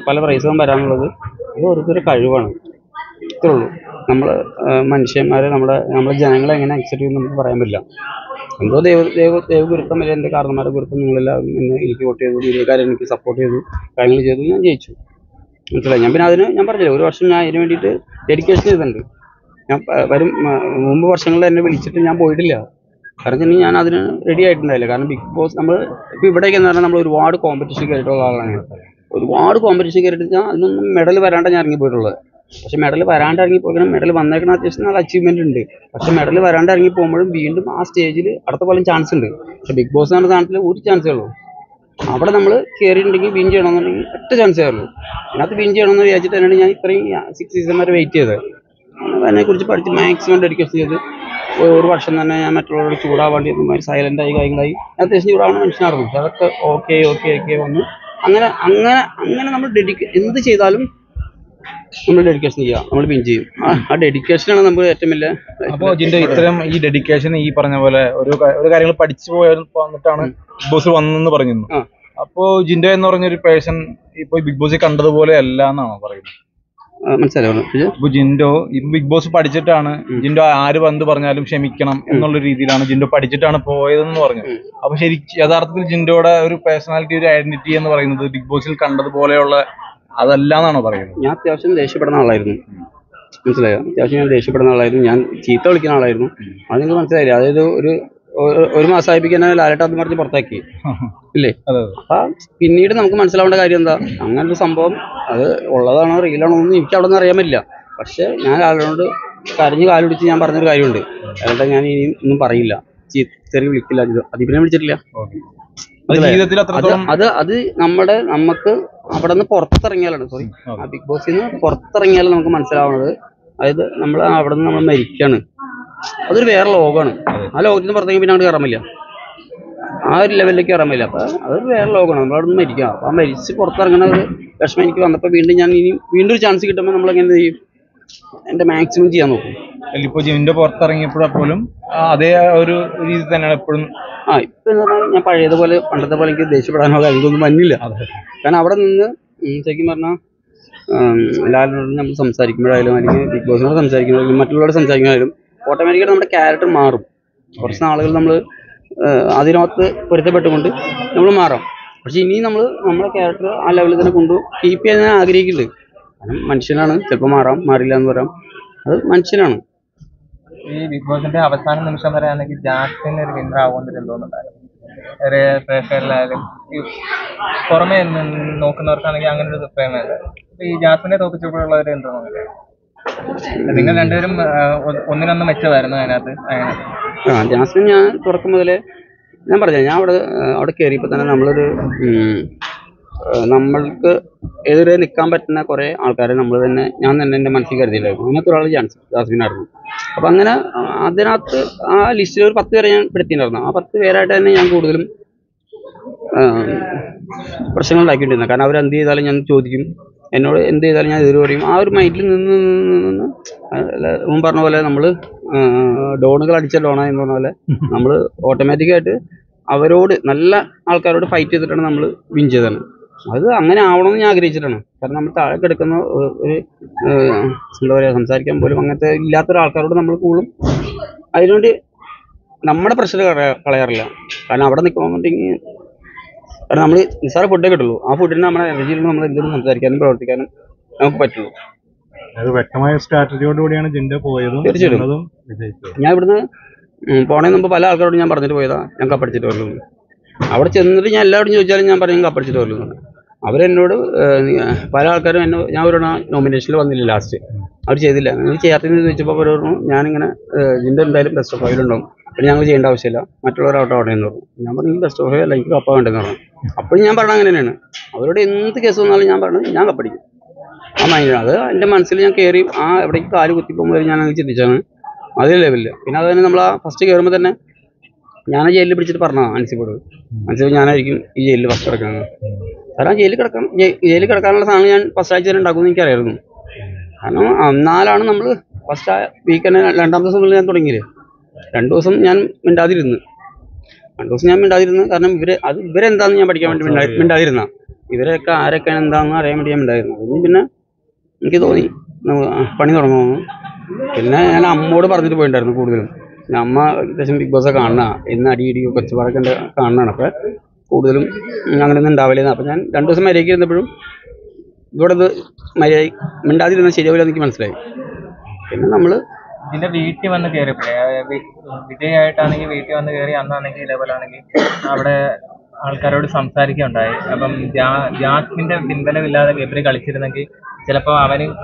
പല പ്രൈസുകളും വരാനുള്ളത് ഇത് ഓരോരുത്തരുടെ കഴിവാണ്. ഇത്രേ ഉള്ളൂ. നമ്മൾ മനുഷ്യന്മാരെ നമ്മുടെ ജനങ്ങളെ എങ്ങനെ അക്സെപ്റ്റ് ചെയ്യുമെന്ന് നമുക്ക് പറയാൻ പറ്റില്ല. എന്തോ ദൈവഗുരുത്തം വരെ എൻ്റെ കാരണന്മാരുടെ ഗുരുത്തം നിങ്ങളെല്ലാം എന്നെ എനിക്ക് വോട്ട് ചെയ്തു, മീഡിയക്കാരെ എനിക്ക് സപ്പോർട്ട് ചെയ്തു, കാര്യങ്ങൾ ചെയ്തു, ഞാൻ ജയിച്ചു. മനസ്സിലായി. ഞാൻ പിന്നെ ഞാൻ പറഞ്ഞില്ല, ഒരു വർഷം ഞാൻ അതിന് വേണ്ടിയിട്ട് ഡെഡിക്കേഷൻ ചെയ്തിട്ടുണ്ട്. ഞാൻ മുമ്പ് വർഷങ്ങളിൽ എന്നെ വിളിച്ചിട്ട് ഞാൻ പോയിട്ടില്ല. കാരണം ഞാൻ അതിന് റെഡി ആയിട്ടുണ്ടായില്ല. കാരണം ബിഗ് ബോസ് ഇപ്പോൾ ഇവിടേക്ക് എന്ന് പറഞ്ഞാൽ നമ്മൾ ഒരുപാട് കോമ്പറ്റീഷൻ കയറിയിട്ടുള്ള ആളാണ്. ഒരുപാട് കോമ്പറ്റീഷൻ കയറിയിട്ട് ഞാൻ അതിനൊന്നും മെഡൽ വരാണ്ട് ഞാൻ ഇറങ്ങി പോയിട്ടുള്ളത്. പക്ഷെ മെഡൽ വരാണ്ട് ഇറങ്ങി പോകണം. മെഡൽ വന്നേക്കണ അത്യാവശ്യം നല്ല അച്ചീവ്മെന്റ് ഉണ്ട്. പക്ഷെ മെഡൽ വരാണ്ട് ഇറങ്ങി പോകുമ്പോഴും വീണ്ടും ആ സ്റ്റേജിൽ അടുത്ത കൊല്ലം ചാൻസ് ഉണ്ട്. പക്ഷെ ബിഗ് ബോസ് എന്ന സ്ഥാനത്തിൽ ഒരു ചാൻസേ ഉള്ളൂ. അവിടെ നമ്മൾ കയറിയിട്ടുണ്ടെങ്കിൽ വിൻ ചെയ്യണമെന്നുണ്ടെങ്കിൽ ഒറ്റ ചാൻസേ ഉള്ളൂ. അതിനകത്ത് വിൻ ചെയ്യണമെന്ന് വിചാരിച്ചിട്ട് തന്നെയാണ് ഞാൻ ഇത്രയും 6 സീസൺ വരെ വെയിറ്റ് ചെയ്തത്. അതിനെക്കുറിച്ച് പഠിച്ച് മാക്സിമം ഡെഡിക്കേഷൻ ചെയ്ത് ഒരു വർഷം തന്നെ ഞാൻ മറ്റുള്ളവരോട് ചൂടാവാണ്ടി സൈലൻ്റായി കാര്യങ്ങളായി അത്യാവശ്യം ചൂടാവുന്ന മനുഷ്യനായിരുന്നു. പക്ഷെ അതൊക്കെ ഓക്കെ വന്നു. അങ്ങനെ നമ്മൾ എന്ത് ചെയ്താലും നമ്മൾ ഡെഡിക്കേഷൻ ചെയ്യുക, നമ്മൾ വിൻ ചെയ്യും. ആ ഡെഡിക്കേഷനാണ് നമുക്ക് ഏറ്റവും വലിയ. അപ്പോൾ ജിൻഡോ ഇത്തരം ഈ ഡെഡിക്കേഷൻ ഈ പറഞ്ഞ പോലെ ഒരു കാര്യങ്ങൾ പഠിച്ചു വന്നിട്ടാണ് ബിഗ് ബോസ് വന്നെന്ന് പറഞ്ഞിരുന്നു. അപ്പോ ജിൻഡോ എന്ന് പറഞ്ഞൊരു പേഴ്സൺ ഇപ്പൊ ബിഗ് ബോസ് കണ്ടതുപോലെ അല്ല എന്നാണോ പറയുന്നത്? മനസ്സിലാവും. ഇപ്പൊ ജിൻഡോ ഇപ്പൊ ബിഗ് ബോസ് പഠിച്ചിട്ടാണ്, ജിൻഡോ ആര് എന്ത് പറഞ്ഞാലും ക്ഷമിക്കണം എന്നുള്ള രീതിയിലാണ് ജിൻഡോ പഠിച്ചിട്ടാണ് പോയതെന്ന് പറഞ്ഞു. അപ്പൊ യഥാർത്ഥത്തിൽ ജിൻഡോയുടെ ഒരു പേഴ്സണാലിറ്റി, ഒരു ഐഡന്റിറ്റി എന്ന് പറയുന്നത് ബിഗ് ബോസിൽ കണ്ടതുപോലെയുള്ള അതല്ല എന്നാണോ പറയുന്നത്? ഞാൻ അത്യാവശ്യം ദേഷ്യപ്പെടുന്ന ആളായിരുന്നു. മനസ്സിലായോ? അത്യാവശ്യം ഞാൻ ദേഷ്യപ്പെടുന്ന ആളായിരുന്നു. ഞാൻ ചീത്ത വിളിക്കുന്ന ആളായിരുന്നു. അത് നിങ്ങൾക്ക് മനസ്സിലായില്ലേ? അതായത് ഒരു മാസമായിപ്പിക്കാൻ ലാലേട്ടാന്ന് പറഞ്ഞ് പുറത്താക്കി ഇല്ലേ? അപ്പൊ പിന്നീട് നമുക്ക് മനസ്സിലാവേണ്ട കാര്യം എന്താ, അങ്ങനെ ഒരു സംഭവം അത് ഉള്ളതാണോ റിയലാണോ എന്ന് എനിക്ക് അവിടെ നിന്ന് അറിയാൻ പറ്റില്ല. പക്ഷെ ഞാൻ ലാലേട്ടനോട് കരഞ്ഞ് കാലുപിടിച്ച് ഞാൻ പറഞ്ഞൊരു കാര്യമുണ്ട്. ലാലേട്ടൻ ഞാൻ ഇനി ഒന്നും പറയില്ല, ചെറിയ വിളിക്കില്ല, അതിനെ വിളിച്ചിട്ടില്ല. ജീവിതത്തിൽ അത്രത്തോളം അത് നമുക്ക് അവിടെ നിന്ന് പുറത്തിറങ്ങിയാലാണ് ആ ബിഗ് ബോസിൽ നിന്ന് പുറത്തിറങ്ങിയാലും നമുക്ക് മനസ്സിലാവുന്നത്, അതായത് നമ്മൾ അവിടെ നിന്ന് നമ്മൾ മരിക്കാണ്. അതൊരു വേറെ ലോകമാണ്. ആ ലോകത്തിൽ നിന്ന് പുറത്തേക്ക് പിന്നെ അങ്ങോട്ട് കയറാൻ പറ്റില്ല, ആ ഒരു ലെവലിലേക്ക് കയറാൻ പറ്റില്ല. അപ്പൊ അതൊരു വേറെ ലോകമാണ്. നമ്മളവിടെ നിന്ന് മരിക്കാം. അപ്പൊ ആ മരിച്ച് പുറത്തിറങ്ങുന്ന ഒരു വിഷമം എനിക്ക് വന്നപ്പോൾ വീണ്ടും ഒരു ചാൻസ് കിട്ടുമ്പോൾ നമ്മൾ എങ്ങനെ ചെയ്യും? എന്റെ മാക്സിമം ചെയ്യാൻ നോക്കും. ഇപ്പൊ ജിമ്മിന്റെ പുറത്തിറങ്ങിയപ്പോഴും അതേ ഒരു രീതി തന്നെയാണ് എപ്പോഴും. ഇപ്പൊ എന്ന് പറഞ്ഞാൽ ഞാൻ പഴയതുപോലെ പണ്ടത്തെ പോലെ എനിക്ക് ദേഷ്യപ്പെടാനോ കാര്യങ്ങളൊന്നും വന്നില്ല. കാരണം അവിടെ നിന്ന് ശരിക്കും പറഞ്ഞാൽ എല്ലാവരോടും നമ്മൾ സംസാരിക്കുമ്പോഴായാലും അല്ലെങ്കിൽ ബിഗ് ബോസിനോട് സംസാരിക്കുമ്പോഴായാലും മറ്റുള്ളവരോട് സംസാരിക്കുമ്പോഴായാലും ഓട്ടോമാറ്റിക്കായിട്ട് നമ്മുടെ ക്യാരക്ടർ മാറും. കുറച്ച് നാളുകൾ നമ്മൾ അതിനകത്ത് പൊരുത്തപ്പെട്ടുകൊണ്ട് നമ്മൾ മാറാം. പക്ഷെ ഇനി നമ്മുടെ ക്യാരക്ടർ ആ ലെവലിൽ തന്നെ കീപ്പ് ചെയ്യാൻ ഞാൻ ആഗ്രഹിക്കുന്നുണ്ട്. കാരണം മനുഷ്യനാണ്, ചിലപ്പോൾ മാറാം, മാറില്ല എന്ന് പറയാം. അത് മനുഷ്യനാണ്. ഈ ബിഗ് ബോസിന്റെ അവസാന നിമിഷം വരെ ആണെങ്കിൽ ജാസ്മിൻ ഒരു വിന്നർ ആവുമെന്നൊരു എന്തോന്നുണ്ടായിരുന്നു. ഒരു പ്രേക്ഷകരിലായാലും ഈ പുറമെ നോക്കുന്നവർക്കാണെങ്കിൽ അങ്ങനെ ഒരു അഭിപ്രായമല്ല. ഈ ജാസ്മിനെ തോപ്പിച്ചപ്പോഴുള്ളവർ എന്തോ നിങ്ങൾ രണ്ടുപേരും ഒന്നിനൊന്ന് മെച്ചമായിരുന്നു അതിനകത്ത്. ജാസ്മിൻ ഞാൻ തുടക്കം മുതലേ ഞാൻ പറഞ്ഞു, ഞാൻ അവിടെ കയറിയപ്പോൾ തന്നെ നമ്മൾക്ക് എതിരെ നിൽക്കാൻ പറ്റുന്ന കുറേ ആൾക്കാരെ ഞാൻ തന്നെ എൻ്റെ മനസ്സിൽ കരുതിയില്ലായിരുന്നു. അങ്ങനത്തെ ഒരാൾ ജാസ്മിനായിരുന്നു. അപ്പം അങ്ങനെ അതിനകത്ത് ആ ലിസ്റ്റിൽ ഒരു 10 പേരെ ഞാൻ പെടുത്തിയിട്ടുണ്ടായിരുന്നു. ആ 10 പേരായിട്ട് തന്നെ ഞാൻ കൂടുതലും പ്രശ്നങ്ങൾ ഉണ്ടാക്കിയിട്ടിരുന്നത്. കാരണം അവരെന്ത് ചെയ്താലും ഞാൻ ചോദിക്കും, എന്നോട് എന്ത് ചെയ്താലും ഞാൻ എതിര് പറയും. ആ ഒരു മൈൻഡിൽ നിന്ന് മുൻ പറഞ്ഞ പോലെ നമ്മൾ ഡോണുകൾ അടിച്ച ഡോണ എന്ന് പറഞ്ഞ പോലെ നമ്മൾ ഓട്ടോമാറ്റിക്കായിട്ട് അവരോട് നല്ല ആൾക്കാരോട് ഫൈറ്റ് ചെയ്തിട്ടാണ് നമ്മൾ വിൻ ചെയ്തതാണ്. അത് അങ്ങനെ ആവണമെന്ന് ഞാൻ ആഗ്രഹിച്ചിട്ടാണ്. കാരണം നമ്മൾ താഴെ കിടക്കുന്ന ഒരു എന്താ പറയുക, സംസാരിക്കാൻ പോലും അങ്ങനത്തെ ഇല്ലാത്തൊരാൾക്കാരോട് നമ്മൾ കൂടുതലും അതിനുവേണ്ടി നമ്മുടെ പ്രഷർ കളയാറില്ല. കാരണം അവിടെ നിൽക്കണമെന്നുണ്ടെങ്കിൽ കാരണം നമ്മൾ നിസ്സാര ഫുഡേ കിട്ടുള്ളൂ. ആ ഫുഡിന് നമ്മുടെ എനർജിയിൽ നമ്മൾ എന്തെങ്കിലും സംസാരിക്കാനും പ്രവർത്തിക്കാനും നമുക്ക് പറ്റുള്ളൂ. വ്യക്തമായ സ്ട്രാറ്റജിയോട് കൂടിയാണ് ജിൻഡോ പോയത്. തീർച്ചയായിട്ടും ഞാൻ ഇവിടുന്ന് പോണതിന് മുമ്പ് പല ആൾക്കാരോട് ഞാൻ പറഞ്ഞിട്ട് പോയതാ ഞാൻ കപ്പടിച്ചിട്ട് വരുള്ളൂ. അവിടെ ചെന്നിട്ട് ഞാൻ എല്ലാവരോടും ചോദിച്ചാലും ഞാൻ പറയും കപ്പടിച്ചിട്ട് വരുള്ളൂ. അവരെന്നോട് പല ആൾക്കാരും ഞാൻ ഒരു നോമിനേഷനിൽ വന്നില്ല. ലാസ്റ്റ് അവർ ചെയ്തില്ല. നിങ്ങൾ ചെയ്യാത്തതെന്ന് ചോദിച്ചപ്പോൾ അവർ പറഞ്ഞു ഞാനിങ്ങനെ ജിൻഡോ എന്തായാലും ബെസ്റ്റ് ഓഫ് 5 ഉണ്ടാവും, പിന്നെ ഞങ്ങൾ ചെയ്യേണ്ട ആവശ്യമില്ല, മറ്റുള്ളവരോട്ട് അവിടെ എന്ന് പറഞ്ഞു. ഞാൻ പറഞ്ഞു ബെസ്റ്റ് ഓഫ് 5 അല്ല, എനിക്ക് കപ്പ വേണ്ടെന്ന് പറഞ്ഞു. അപ്പോഴും ഞാൻ പറഞ്ഞത് അങ്ങനെ തന്നെയാണ്. അവരോട് എന്ത് കേസ് വന്നാലും ഞാൻ പറഞ്ഞു ഞാൻ കപ്പടിക്കും. ആ മൈൻഡാണ് അത്. എൻ്റെ മനസ്സിൽ ഞാൻ കയറി എവിടേക്ക് കാല് കുത്തിപ്പോകുമ്പോൾ ഞാൻ അങ്ങനെ ചിന്തിച്ചാണ് അതേ ലെവലില്ല. പിന്നെ അത് തന്നെ നമ്മൾ ആ ഫസ്റ്റ് കയറുമ്പോൾ തന്നെ ഞാൻ ജയിലിൽ പിടിച്ചിട്ട് പറഞ്ഞതാണ് അൻസിപ്പോട്, ഞാനായിരിക്കും ഈ ജയിലിൽ ഫസ്റ്റ് കിടക്കുന്നത്. കാരണം ജയിലിൽ കിടക്കാനുള്ള സാധനം ഞാൻ ഫസ്റ്റ് ആഴ്ച തന്നെ ഉണ്ടാക്കുമെന്ന് എനിക്കറിയായിരുന്നു. കാരണം എന്നാലാണ് നമ്മൾ ഫസ്റ്റ് വീക്ക് തന്നെ 2ാം ദിവസം ഞാൻ തുടങ്ങിയില്ലേ. 2 ദിവസം ഞാൻ മിണ്ടാതിരുന്നു. കാരണം ഇവരെന്താണെന്ന് ഞാൻ പഠിക്കാൻ വേണ്ടി മിണ്ടാതിരുന്ന. ഇവരൊക്കെ ആരൊക്കെ എന്താണെന്ന് അറിയാൻ വേണ്ടി ഞാൻ മിണ്ടായിരുന്നു. അതിന് പിന്നെ എനിക്ക് തോന്നി പണി തുടങ്ങുമെന്ന്. പിന്നെ ഞാൻ അമ്മോട് പറഞ്ഞിട്ട് പോയിട്ടുണ്ടായിരുന്നു കൂടുതലും. അമ്മ അത്യാവശ്യം ബിഗ് ബോസ് കാണുന്ന ഇന്ന് അടിയിടിയോ കൊച്ചുപാടൊക്കെ കാണുന്നതാണ്. അപ്പോൾ കൂടുതലും അങ്ങനെയൊന്നും ഉണ്ടാവില്ല. അപ്പം ഞാൻ 2 ദിവസം മര്യാദയ്ക്ക് ഇരുന്നപ്പോഴും ഇവിടെ മര്യാദ മിണ്ടാതിരുന്ന ശരിയാവില്ല എനിക്ക് മനസ്സിലായി. പിന്നെ നമ്മൾ ഇതിന്റെ വീട്ടിൽ വന്ന് കയറിയപ്പോഴേ വിജയായിട്ടാണെങ്കിൽ വീട്ടിൽ വന്ന് കയറി അന്നാണെങ്കിൽ ഇതേപോലെയാണെങ്കിൽ അവിടെ ആൾക്കാരോട് സംസാരിക്കുകയുണ്ടായി. അപ്പം ജാസ്മിന്റെ പിൻബലമില്ലാതെ ഗബ്രി കളിച്ചിരുന്നെങ്കിൽ ചിലപ്പോൾ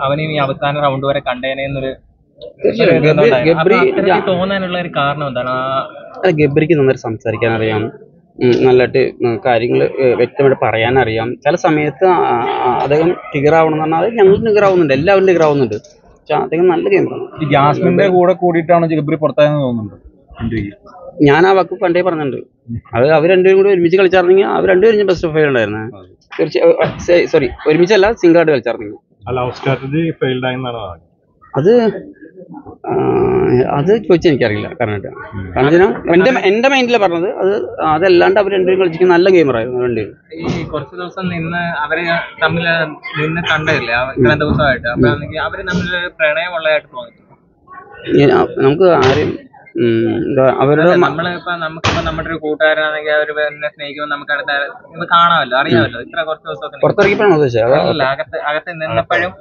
അവന് ഈ അവസാന റൗണ്ട് വരെ കണ്ടേനെ എന്നൊരു തോന്നാനുള്ള ഒരു കാരണം എന്താണ്? ഗബ്രിക്ക് നന്നായിട്ട് സംസാരിക്കാൻ അറിയാം, നല്ലതായിട്ട് കാര്യങ്ങൾ വ്യക്തമായിട്ട് പറയാനറിയാം. ചില സമയത്ത് അദ്ദേഹം ട്രിഗർ ആവണം എന്ന് പറഞ്ഞാൽ ഞങ്ങൾ ട്രിഗർ ആവുന്നുണ്ട്, എല്ലാവരും ട്രിഗർ ആവുന്നുണ്ട്. പക്ഷെ അദ്ദേഹം നല്ല ഗെയിമാണ്. ഈ ജാസ്മിന്റെ കൂടെ കൂടിയിട്ടാണ് ഗബ്രി പുറത്തായെന്ന് തോന്നുന്നുണ്ട്. ഞാൻ ആ വാക്ക് പണ്ടേ പറഞ്ഞിട്ടുണ്ട്. അത് അവർ രണ്ടുപേരും കൂടി ഒരുമിച്ച് കളിച്ചായിരുന്നെങ്കിൽ അവർ രണ്ടുപേരും ബെസ്റ്റ് ഓഫ് 5 ഉണ്ടായിരുന്നു. തീർച്ചയായും ഒരുമിച്ചല്ല, സിംഗിളായിട്ട് കളിച്ചായിരുന്നെങ്കിൽ. അത് ചോദിച്ചാൽ എനിക്കറിയില്ല. കാരണം എന്റെ മൈൻഡിലാണ് പറഞ്ഞത്. അതല്ലാണ്ട് അവർ രണ്ടുപേരും കളിച്ചിരിക്കുന്ന നല്ല ഗെയിമറായിരുന്നു രണ്ടുപേരും. ഈ കുറച്ച് ദിവസം നിന്ന് അവര് തമ്മിൽ നിന്ന് കണ്ടില്ലേ ഇത്രയും ദിവസമായിട്ട്? അപ്പൊ അവര് തമ്മിൽ പ്രണയമുള്ളതായിട്ട് തോന്നി. നമുക്ക് ആരും അവരുടെ നമുക്കിപ്പോ നമ്മുടെ ഒരു കൂട്ടുകാരനാണെങ്കിൽ അവര് എന്നെ സ്നേഹിക്കുമ്പോൾ നമുക്ക് അടുത്ത കാണാമല്ലോ, അറിയാമല്ലോ. ഇത്ര കുറച്ച് ദിവസത്തിന് പുറത്തിറങ്ങിയപ്പോഴാണോ അകത്ത് നിന്നപ്പോഴും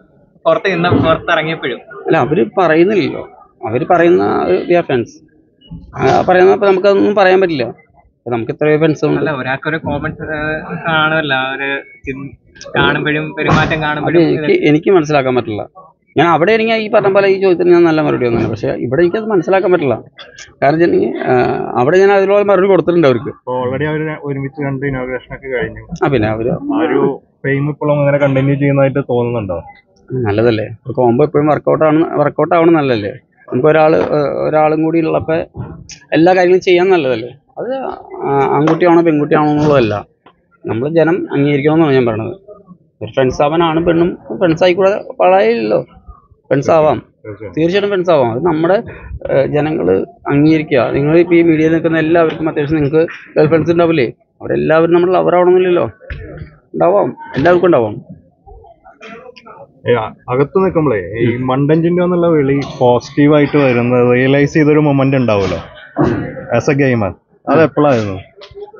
പുറത്തിറങ്ങിയപ്പോഴും അല്ല, അവര് പറയുന്നില്ലല്ലോ. അവര് പറയുന്ന ഫ്രണ്ട്സ് പറയുന്നപ്പോ നമുക്കതൊന്നും പറയാൻ പറ്റില്ല. നമുക്ക് എത്രയോ ഫ്രണ്ട്സ് അല്ല, ഒരാൾക്കൊരു കോമൺസ് കാണുമല്ലോ, അവര് കാണുമ്പോഴും പെരുമാറ്റം കാണുമ്പോഴും എനിക്ക് മനസ്സിലാക്കാൻ പറ്റില്ല. ഞാൻ അവിടെ ആണെങ്കിൽ ഈ പറഞ്ഞ പോലെ ഈ ചോദ്യത്തിന് ഞാൻ നല്ല മറുപടി ഒന്നുമില്ല. പക്ഷേ ഇവിടെ എനിക്കത് മനസ്സിലാക്കാൻ പറ്റില്ല. കാരണം വെച്ചിട്ടുണ്ടെങ്കിൽ അവിടെ ഞാൻ അതിലുള്ള മറുപടി കൊടുത്തിട്ടുണ്ട് അവർക്ക്. ഓൾറെഡി അവർ ഒരുമിച്ച് കണ്ട് ഇനോഗ്രേഷൻ ഒക്കെ കഴിഞ്ഞു. പിന്നെ അവര് ആ ഒരു ഫെയിം ഇപ്പോഴും അങ്ങനെ കണ്ടിന്യൂ ചെയ്യുന്നതായിട്ട് തോന്നുന്നുണ്ടോ? നല്ലതല്ലേ, കോമ്പോ എപ്പോഴും വർക്കൗട്ട് ആവണം നല്ലതല്ലേ. നമുക്ക് ഒരാളും കൂടി ഉള്ളപ്പോൾ എല്ലാ കാര്യങ്ങളും ചെയ്യാൻ നല്ലതല്ലേ. അത് ആൺകുട്ടിയാണോ പെൺകുട്ടിയാണോ എന്നുള്ളതല്ല, നമ്മൾ ജനം അംഗീകരിക്കണമെന്നാണ് ഞാൻ പറയണത്. ഒരു ഫ്രണ്ട്സ് ആവാനാണ് പെണ്ണും ഫ്രണ്ട്സ് ആയിക്കൂടെ പാടായില്ലല്ലോ. ഫ്രണ്ട്സ് ആവാം, തീർച്ചയായിട്ടും ഫ്രണ്ട്സ് ആവാം. അത് നമ്മുടെ ജനങ്ങൾ അംഗീകരിക്കുക. നിങ്ങൾ ഇപ്പോൾ ഈ മീഡിയയിൽ നിൽക്കുന്ന എല്ലാവർക്കും അത്യാവശ്യം നിങ്ങൾക്ക് ഗേൾ ഫ്രണ്ട്സ് ഉണ്ടാവില്ലേ? അവരെല്ലാവരും നമ്മൾ ലവറാവണമെന്നില്ലല്ലോ. ഉണ്ടാവാം, എല്ലാവർക്കും ഉണ്ടാവാം. അകത്ത് നിൽക്കുമ്പോഴേ ഈ മണ്ടൻ ജിൻഡോ എന്നുള്ള വിളി പോസിറ്റീവായിട്ട് വരുന്നത് റിയലൈസ് ചെയ്തൊരു മൊമെന്റ് ഉണ്ടാവുമല്ലോ ആസ് എ ഗെയിമർ, അത് എപ്പോഴായിരുന്നു?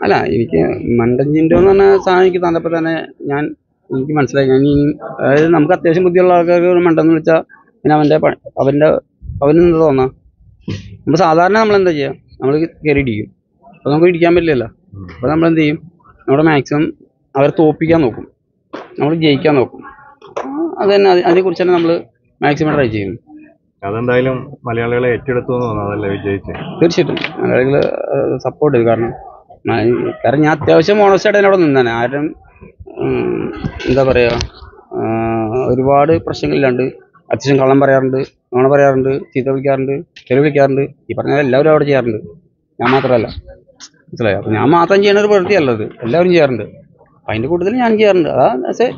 അല്ല, എനിക്ക് മണ്ടൻ ജിൻഡോ എന്ന് പറഞ്ഞ സാധനം എനിക്ക് തന്നപ്പോൾ തന്നെ എനിക്ക് മനസ്സിലായി. അതായത് നമുക്ക് അത്യാവശ്യം ബുദ്ധിയുള്ള ആൾക്കാർക്ക് ഒരു മണ്ടെന്ന് വിളിച്ചാൽ പിന്നെ അവനെന്താ തോന്നാ? നമ്മൾ സാധാരണ നമ്മളെന്താ ചെയ്യുക? നമ്മൾ കയറി ഇടിക്കും. അപ്പോൾ നമുക്ക് ഇടിക്കാൻ പറ്റില്ലല്ലോ. അപ്പോൾ നമ്മളെന്ത് ചെയ്യും? നമ്മുടെ മാക്സിമം അവരെ തോൽപ്പിക്കാൻ നോക്കും, നമ്മൾ ജയിക്കാൻ നോക്കും. അത് തന്നെ, അതിനെക്കുറിച്ച് തന്നെ നമ്മൾ മാക്സിമം ട്രൈ ചെയ്യും. അതെന്തായാലും മലയാളികളെ ഏറ്റെടുത്തു എന്ന് തോന്നുന്നു, അതല്ലേ വിജയിച്ച്? തീർച്ചയായിട്ടും മലയാളികൾ സപ്പോർട്ട് ചെയ്തു. കാരണം ഞാൻ അത്യാവശ്യം ഓണസ്റ്റായിട്ട് അവിടെ നിന്നാണ്. ആരും എന്താ പറയുക, ഒരുപാട് പ്രശ്നങ്ങളില്ലാണ്ട് അത്യാവശ്യം കള്ളം പറയാറുണ്ട്, നോണ പറയാറുണ്ട്, ചീത്ത വിളിക്കാറുണ്ട്, തെറി വിളിക്കാറുണ്ട്. ഈ പറഞ്ഞാൽ എല്ലാവരും അവിടെ ചെയ്യാറുണ്ട്, ഞാൻ മാത്രമല്ല. മനസ്സിലായോ? അപ്പം ഞാൻ മാത്രം ചെയ്യുന്ന ഒരു പ്രവൃത്തിയല്ല അത്, എല്ലാവരും ചെയ്യാറുണ്ട്. അപ്പം അതിൻ്റെ കൂട്ടത്തിൽ ഞാൻ ചെയ്യാറുണ്ട്. അതാണ് ആസ് എ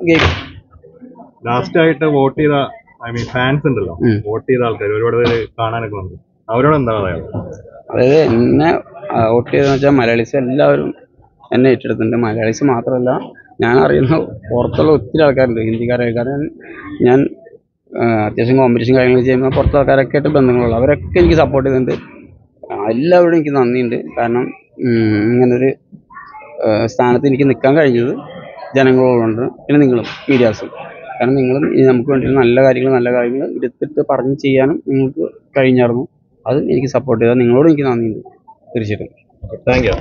ഗെയിം. ലാസ്റ്റ് ആയിട്ട് വോട്ട് ചെയ്ത ഫാൻസ് ഉണ്ടല്ലോ, വോട്ട് ചെയ്ത ആൾക്കാർ ഒരുപാട് പേര് കാണാനൊക്കെ ഉണ്ട്, അവരോട് എന്താ പറയാ? അതായത് എന്നെ വോട്ട് ചെയ്തതെന്ന് വെച്ചാൽ മലയാളീസ് എല്ലാവരും എന്നെ ഏറ്റെടുത്തിട്ടുണ്ട്. മലയാളീസ് മാത്രമല്ല, ഞാൻ അറിയുന്ന പുറത്തുള്ള ഒത്തിരി ആൾക്കാരുണ്ട്, ഹിന്ദിക്കാരൊക്കെ. കാരണം ഞാൻ അത്യാവശ്യം കോമ്പറ്റീഷൻ കാര്യങ്ങൾ ചെയ്യുമ്പോൾ പുറത്തെ ആൾക്കാരൊക്കെ ആയിട്ട് ബന്ധങ്ങളുള്ളൂ. അവരൊക്കെ എനിക്ക് സപ്പോർട്ട് ചെയ്തിട്ടുണ്ട്. എല്ലാവരോടും എനിക്ക് നന്ദിയുണ്ട്. കാരണം ഇങ്ങനൊരു സ്ഥാനത്ത് എനിക്ക് നിൽക്കാൻ കഴിഞ്ഞത് ജനങ്ങളോടുണ്ട്. പിന്നെ നിങ്ങളും മീഡിയാസും. കാരണം നിങ്ങളും നമുക്ക് വേണ്ടി നല്ല കാര്യങ്ങൾ എടുത്തിട്ട് പറഞ്ഞ് ചെയ്യാനും നിങ്ങൾക്ക് കഴിഞ്ഞായിരുന്നു. അത് എനിക്ക് സപ്പോർട്ട് ചെയ്താൽ നിങ്ങളോടും എനിക്ക് നന്ദിയുണ്ട്. തീർച്ചയായിട്ടും. Thank you.